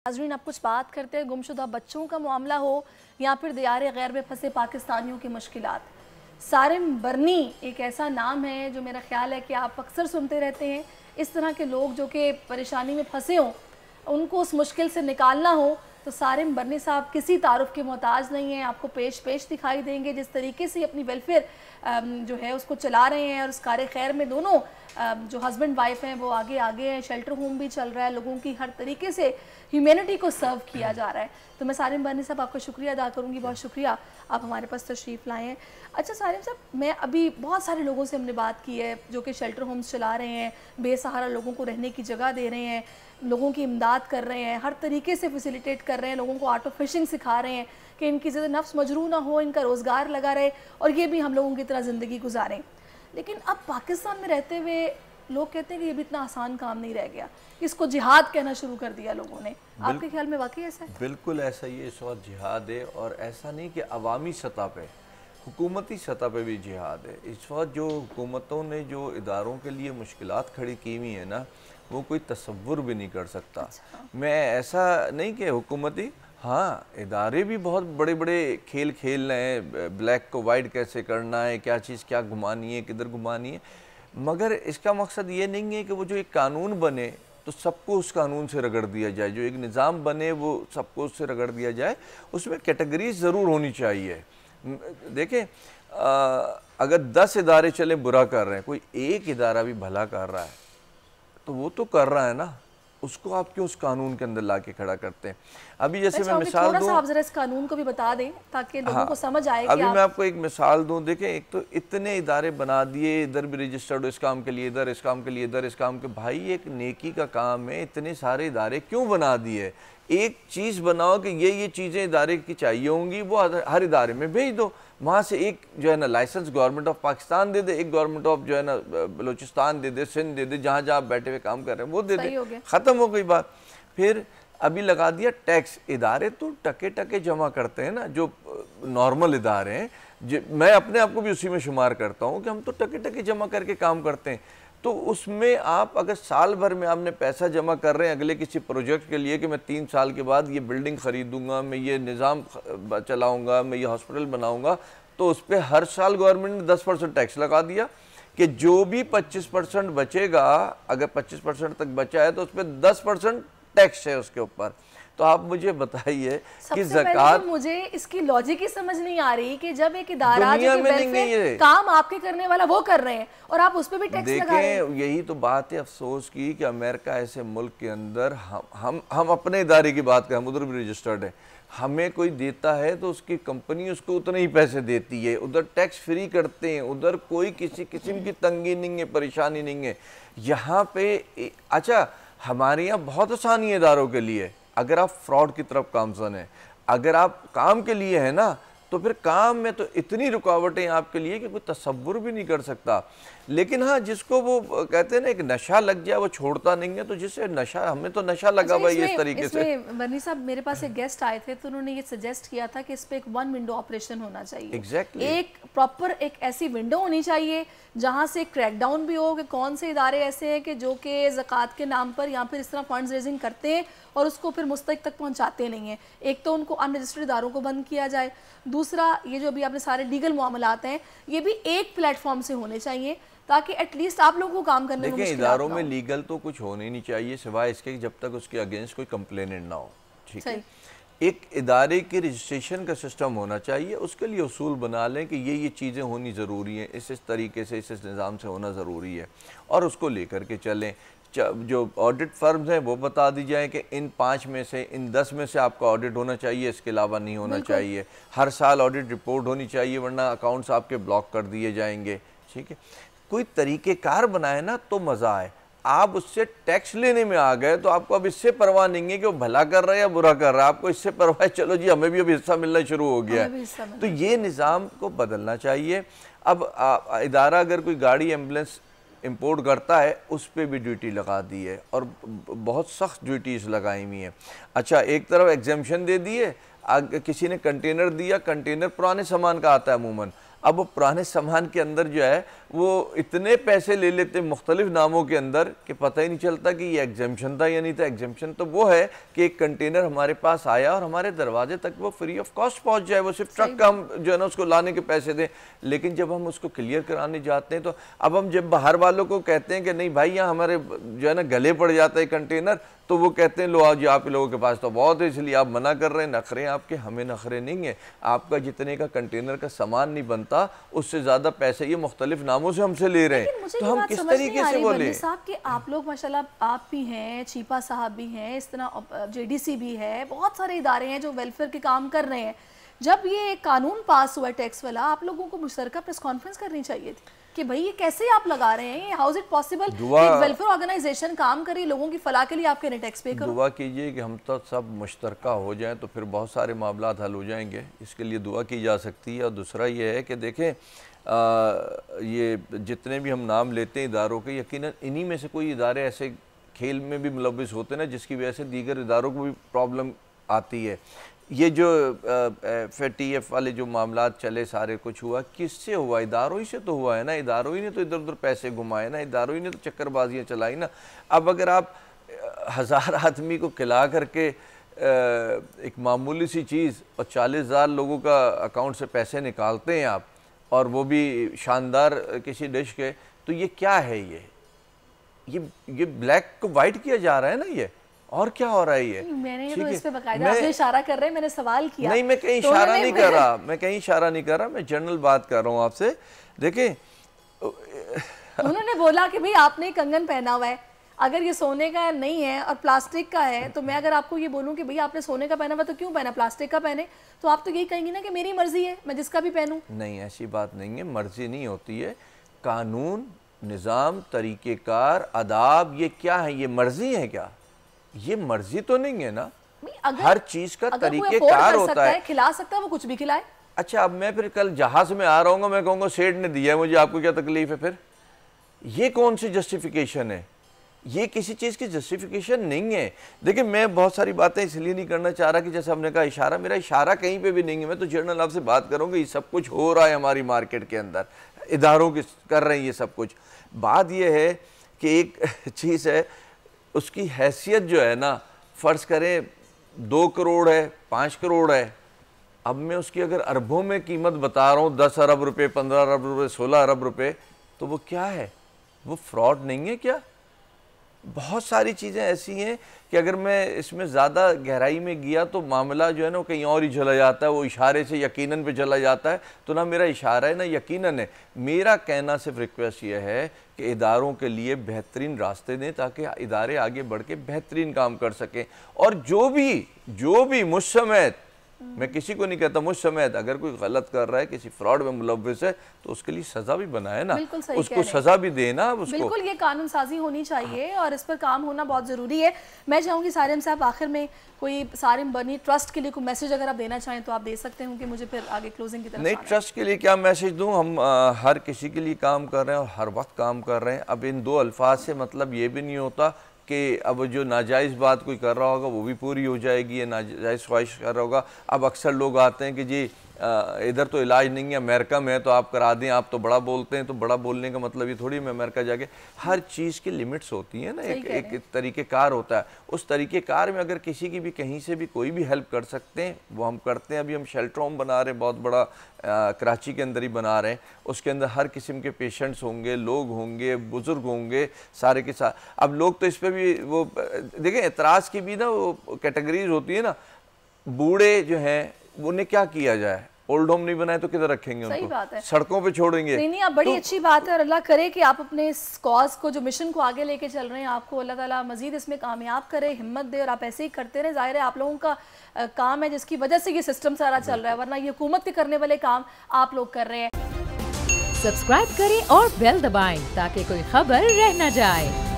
नाज़रीन, अब कुछ बात करते हैं गुमशुदा बच्चों का मामला हो या फिर दियारे गैर में फंसे पाकिस्तानियों की मुश्किलात। सारिम बरनी एक ऐसा नाम है जो मेरा ख्याल है कि आप अक्सर सुनते रहते हैं। इस तरह के लोग जो कि परेशानी में फंसे हों, उनको उस मुश्किल से निकालना हो तो सारिम बरनी साहब किसी तारुफ के मोहताज नहीं हैं। आपको पेश दिखाई देंगे जिस तरीके से अपनी वेलफेयर जो है उसको चला रहे हैं, और उस कार खैर में दोनों जो हस्बैंड वाइफ हैं वो आगे हैं। शेल्टर होम भी चल रहा है, लोगों की हर तरीके से ह्यूमैनिटी को सर्व किया जा रहा है। तो मैं सारिम बरनी साहब आपका शुक्रिया अदा करूँगी, बहुत शुक्रिया आप हमारे पास तशरीफ़ लाए हैं। अच्छा सारिम साहब, मैं अभी बहुत सारे लोगों से हमने बात की है जो कि शेल्टर होम्स चला रहे हैं, बेसहारा लोगों को रहने की जगह दे रहे हैं, लोगों की इमदाद कर रहे हैं, हर तरीके से फैसिलिटेट कर रहे हैं, लोगों को आर्ट ऑफ फिशिंग सिखा रहे हैं कि इनकी ज़्यादा नफ्स मजरू ना हो, इनका रोज़गार लगा रहे और ये भी हम लोगों की तरह ज़िंदगी गुजारें। लेकिन अब पाकिस्तान में रहते हुए लोग कहते हैं कि ये भी इतना आसान काम नहीं रह गया, इसको जिहाद कहना शुरू कर दिया लोगों ने। आपके ख्याल में वाकई ऐसा है? बिल्कुल ऐसा ही है, इस वक्त जिहाद है। और ऐसा नहीं कि अवामी सतह पे, हुकूमती सतह पे भी जिहाद है। इस वक्त जो हुकूमतों ने जो इदारों के लिए मुश्किलात खड़ी की हुई है ना, वो कोई तसव्वुर भी नहीं कर सकता। अच्छा। मैं ऐसा नहीं कि हुकूमती, हाँ इदारे भी बहुत बड़े बड़े खेल खेल रहे हैं, ब्लैक को वाइट कैसे करना है, क्या चीज़ क्या घुमानी है, किधर घुमानी है, मगर इसका मकसद ये नहीं है कि वो जो एक कानून बने तो सबको उस कानून से रगड़ दिया जाए, जो एक निज़ाम बने वो सबको उससे रगड़ दिया जाए। उसमें कैटेगरीज ज़रूर होनी चाहिए। देखें, अगर 10 इदारे चले बुरा कर रहे हैं, कोई एक इदारा भी भला कर रहा है तो वो तो कर रहा है ना, उसको आप क्यों उस कानून के अंदर लाके खड़ा करते हैं? अभी जैसे मैं मिसाल दूं, आप जरा इस कानून को भी बता दें ताकि लोगों को समझ आए कि अभी मैं आपको एक मिसाल दूं। देखें, एक तो इतने इदारे बना दिए, इधर भी रजिस्टर्ड हो, इस काम के लिए इधर, इस काम के लिए इधर, इस काम के, भाई एक नेकी का काम है, इतने सारे इदारे क्यों बना दिए? एक चीज़ बनाओ कि ये चीज़ें इदारे की चाहिए होंगी, वो हर इदारे में भेज दो। वहाँ से एक जो है ना लाइसेंस गवर्नमेंट ऑफ पाकिस्तान दे दे, एक गवर्नमेंट ऑफ जो है ना बलूचिस्तान दे दे, सिंध दे दे, जहाँ जहाँ आप बैठे हुए काम कर रहे हैं वो दे दे, ख़त्म हो गई बात। फिर अभी लगा दिया टैक्स। इदारे तो टके टके जमा करते हैं ना, जो नॉर्मल इदारे हैं, मैं अपने आप को भी उसी में शुमार करता हूँ कि हम तो टके टके जमा करके काम करते हैं। तो उसमें आप अगर साल भर में आपने पैसा जमा कर रहे हैं अगले किसी प्रोजेक्ट के लिए कि मैं 3 साल के बाद ये बिल्डिंग ख़रीदूँगा, मैं ये निज़ाम चलाऊँगा, मैं ये हॉस्पिटल बनाऊँगा, तो उस पर हर साल गवर्नमेंट ने 10% टैक्स लगा दिया कि जो भी 25% बचेगा, अगर 25% तक बचा है तो उस पर 10% टैक्स है उसके ऊपर। तो आप मुझे बताइए कि ज़कात, मुझे इसकी लॉजिक ही समझ नहीं आ रही कि जब एक इदारा जो कि वेलफेयर काम आपके करने वाला वो कर रहे हैं और आप उस पे भी टैक्स लगा रहे हैं। यही तो बात है अफसोस की कि अमेरिका ऐसे मुल्क के अंदर हम अपने इदारे की बात करें, हम उधर भी रजिस्टर्ड है, हमें कोई देता है तो उसकी कंपनी उसको उतने ही पैसे देती है, उधर टैक्स फ्री करते हैं, उधर कोई किसी किस्म की तंगी नहीं है, परेशानी नहीं है। यहाँ पे अच्छा, हमारे यहाँ बहुत आसानी है इदारों के लिए, अगर आप फ्रॉड की तरफ गामज़न है, अगर आप काम के लिए है ना, तो फिर काम में तो इतनी रुकावटें आपके लिए कि कोई तसव्वुर भी नहीं कर सकता। लेकिन हाँ, जिसको वो कहते हैं ना एक नशा लग जाए वो छोड़ता नहीं है, तो जिससे नशा, हमें तो नशा लगा हुआ है इस तरीके से। बरनी साहब, मेरे पास एक गेस्ट आए थे तो उन्होंने ये सजेस्ट किया था कि इस पे एक 1 विंडो ऑपरेशन होना चाहिए। एग्जैक्टली, एक प्रॉपर एक ऐसी विंडो होनी चाहिए जहाँ से क्रैकडाउन भी हो कि कौन से इदारे ऐसे हैं कि जो कि ज़कात के नाम पर या फिर इस तरह फंड्स रेजिंग करते हैं और उसको फिर मुस्तहिक तक पहुँचाते नहीं हैं। एक तो उनको अनरजिस्टर्ड इदारों को बंद किया जाए, दूसरा ये जो अभी आपने सारे लीगल मामलात हैं ये भी एक प्लेटफॉर्म से होने चाहिए ताकि एटलीस्ट आप लोगों को काम करने में मुश्किल ना हो। इदारों में लीगल तो कुछ होने नहीं चाहिए सिवाय इसके जब तक उसके अगेंस्ट कोई कंप्लेनेंट ना हो। ठीक है, एक इदारे के रजिस्ट्रेशन का सिस्टम होना चाहिए, उसके लिए उसूल बना लें कि ये चीज़ें होनी ज़रूरी हैं, इस तरीके से, इस निज़ाम से होना ज़रूरी है, और उसको लेकर के चलें। जो ऑडिट फर्म्स हैं वो बता दी जाए कि इन 5 में से, इन 10 में से आपका ऑडिट होना चाहिए, इसके अलावा नहीं होना चाहिए। हर साल ऑडिट रिपोर्ट होनी चाहिए, वरना अकाउंट्स आपके ब्लॉक कर दिए जाएंगे। ठीक है, कोई तरीक़ेकार बनाए ना तो मज़ा आए। आप उससे टैक्स लेने में आ गए तो आपको अब इससे परवाह नहीं है कि वो भला कर रहा है या बुरा कर रहा है, आपको इससे परवाह है चलो जी हमें भी अब हिस्सा मिलना शुरू हो गया है। तो ये निज़ाम को बदलना चाहिए। अब इदारा अगर कोई गाड़ी एम्बुलेंस इंपोर्ट करता है उस पर भी ड्यूटी लगा दी है, और बहुत सख्त ड्यूटीज़ लगाई हुई हैं। अच्छा, एक तरफ एग्जेम्पशन दे दिए, किसी ने कंटेनर दिया, कंटेनर पुराने सामान का आता है अमूमन, अब वो पुराने सामान के अंदर जो है वो इतने पैसे ले लेते मुख्तलिफ नामों के अंदर कि पता ही नहीं चलता कि ये एग्जाम्पशन था या नहीं था। एग्जाम्पशन तो वो है कि एक कंटेनर हमारे पास आया और हमारे दरवाजे तक वो फ्री ऑफ कॉस्ट पहुंच जाए, वो सिर्फ ट्रक का हम जो है ना उसको लाने के पैसे दें। लेकिन जब हम उसको क्लियर कराने जाते हैं तो अब हम जब बाहर वालों को कहते हैं कि नहीं भाई यहाँ हमारे जो है ना गले पड़ जाता है कंटेनर, तो वो कहते हैं लो आज आप लोगों के पास तो बहुत है इसलिए आप मना कर रहे हैं। नखरे आपके, हमें नखरे नहीं है। आपका जितने का कंटेनर का सामान नहीं बनता उससे ज़्यादा पैसे ये मुख्तलिफ नामों से हमसे ले रहे हैं, तो हम किस तरीके से बोले साहब कि आप लोग माशाल्लाह आप भी हैं, चीपा साहब भी हैं, इस तरह जेडीसी भी है, बहुत सारे इदारे हैं जो वेलफेयर के काम कर रहे हैं। जब ये कानून पास हुआ टैक्स वाला, आप लोगों को मुश्तरका प्रेस कॉन्फ्रेंस करनी चाहिए थी कि भाई ये कैसे आप लगा रहे हैं, हाउ इज इट पॉसिबल एक वेलफेयर ऑर्गेनाइजेशन काम करे लोगों की फलाह के लिए, आपके टैक्स पे करो। दुआ कीजिए कि हम तो सब मुश्तरका हो जाएं तो फिर बहुत सारे मामलात हल हो जाएंगे, इसके लिए दुआ की जा सकती है। और दूसरा ये है कि देखें ये जितने भी हम नाम लेते हैं इदारों के, यकीनन इन्हीं में से कोई इदारे ऐसे खेल में भी मुलव्विस होते हैं ना जिसकी वजह से दीगर इदारों को भी प्रॉब्लम आती है। ये जो FATF वाले जो मामलात चले सारे कुछ हुआ, किससे हुआ? इदारों ही से तो हुआ है ना। इदारों ही ने तो इधर उधर पैसे घुमाए ना, इदारों ही ने तो चक्करबाजियाँ चलाई ना। अब अगर आप 1000 आदमी को खिला करके एक मामूली सी चीज़ और 40,000 लोगों का अकाउंट से पैसे निकालते हैं आप, और वो भी शानदार किसी डिश के, तो ये क्या है? ये ब्लैक को वाइट किया जा रहा है ना। ये और क्या हो रहा है? ये मैंने तो इस पे बकायदा आपने इशारा कर रहे हैं, मैंने सवाल किया। नहीं, मैं कहीं इशारा नहीं कर रहा, मैं कहीं इशारा नहीं कर रहा, मैं जनरल बात कर रहा हूँ आपसे। देखें उन्होंने बोला कि भाई आपने कंगन पहना हुआ है, अगर ये सोने का नहीं है और प्लास्टिक का है, तो मैं अगर आपको ये बोलूँ कि भाई आपने सोने का पहना हुआ तो क्यों पहना, प्लास्टिक का पहने, तो आप तो यही कहेंगी ना कि मेरी मर्जी है, मैं जिसका भी पहनूं। नहीं, ऐसी बात नहीं है, मर्जी नहीं होती है। कानून, निज़ाम, तरीक़ेकार, आदाब, ये क्या है? ये मर्जी है क्या? ये मर्जी तो नहीं है ना। हर चीज का तरीक़ेकार होता है। खिला सकता है वो कुछ भी खिलाए। अच्छा, अब मैं फिर कल जहाज में आ रहा हूँ, मैं कहूँगा सेठ ने दिया है मुझे, आपको क्या तकलीफ है? फिर ये कौन सी जस्टिफिकेशन है? ये किसी चीज़ की जस्टिफिकेशन नहीं है। देखिए, मैं बहुत सारी बातें इसलिए नहीं करना चाह रहा कि जैसे हमने कहा इशारा, मेरा इशारा कहीं पे भी नहीं है। मैं तो जर्नल आपसे बात करूँगा, ये सब कुछ हो रहा है हमारी मार्केट के अंदर, इदारों के कर रहे हैं ये सब कुछ। बात यह है कि एक चीज़ है, उसकी हैसियत जो है ना, फ़र्ज़ करें 2 करोड़ है, 5 करोड़ है, अब मैं उसकी अगर अरबों में कीमत बता रहा हूँ, 10 अरब रुपये, 15 अरब रुपये, 16 अरब रुपये, तो वो क्या है? वो फ्रॉड नहीं है क्या? बहुत सारी चीज़ें ऐसी हैं कि अगर मैं इसमें ज़्यादा गहराई में गया तो मामला जो है ना कहीं और ही चला जाता है, वो इशारे से यकीनन पे चला जाता है। तो ना मेरा इशारा है ना यकीनन है। मेरा कहना सिर्फ रिक्वेस्ट ये है कि इदारों के लिए बेहतरीन रास्ते दें ताकि इदारे आगे बढ़ के बेहतरीन काम कर सकें। और जो भी मुझ समेत, मैं किसी को नहीं कहता, मुझ समेत अगर कोई गलत कर रहा है, किसी फ्रॉड में मुलव्विस है, तो उसके लिए सज़ा भी बनाए ना, उसको सज़ा भी देना। बिल्कुल, ये कानून साजी होनी चाहिए और इस पर काम होना बहुत ज़रूरी है। मैं चाहूँगी सारिम साहब आखिर में कोई सारिम बर्नी ट्रस्ट के लिए कोई मैसेज अगर आप देना चाहें तो आप दे सकते हैं, क्योंकि मुझे फिर आगे क्लोजिंग की तरफ। नहीं, ट्रस्ट के लिए क्या मैसेज दूँ? हम हर किसी के लिए काम कर रहे हैं और हर वक्त काम कर रहे हैं। अब इन 2 अल्फाज से मतलब ये भी नहीं होता कि अब जो नाजायज़ बात कोई कर रहा होगा वो भी पूरी हो जाएगी, या नाजायज़ ख्वाहिश कर रहा होगा। अब अक्सर लोग आते हैं कि जी इधर तो इलाज नहीं है, अमेरिका में है तो आप करा दें, आप तो बड़ा बोलते हैं। तो बड़ा बोलने का मतलब ये थोड़ी मैं अमेरिका जाके, हर चीज़ की लिमिट्स होती हैं ना, एक तरीक़ेकार होता है। उस तरीक़ेकार में अगर किसी की भी कहीं से भी कोई भी हेल्प कर सकते हैं वो हम करते हैं। अभी हम शेल्टर होम बना रहे हैं, बहुत बड़ा कराची के अंदर ही बना रहे हैं। उसके अंदर हर किस्म के पेशेंट्स होंगे, लोग होंगे, बुज़ुर्ग होंगे, सारे के साथ। अब लोग तो इस पर भी वो देखें, एतराज़ की भी ना वो कैटेगरीज होती है ना। बूढ़े जो हैं उन्हें क्या किया जाए? ओल्ड होम नहीं बनाए तो किधर रखेंगे उनको? सही बात है, सड़कों पे छोड़ेंगे? नहीं, आप बड़ी अच्छी बात है और अल्लाह करे कि आप अपने इस कॉज को, जो मिशन को आगे लेके चल रहे हैं, आपको अल्लाह ताला मजीद इसमें कामयाब करे, हिम्मत दे और आप ऐसे ही करते रहे। जाहिर है आप लोगों का काम है जिसकी वजह से ये सिस्टम सारा चल रहा है, वरना ये हुकूमत के करने वाले काम आप लोग कर रहे हैं। सब्सक्राइब करें और बेल दबाएं ताकि कोई खबर रह न जाए।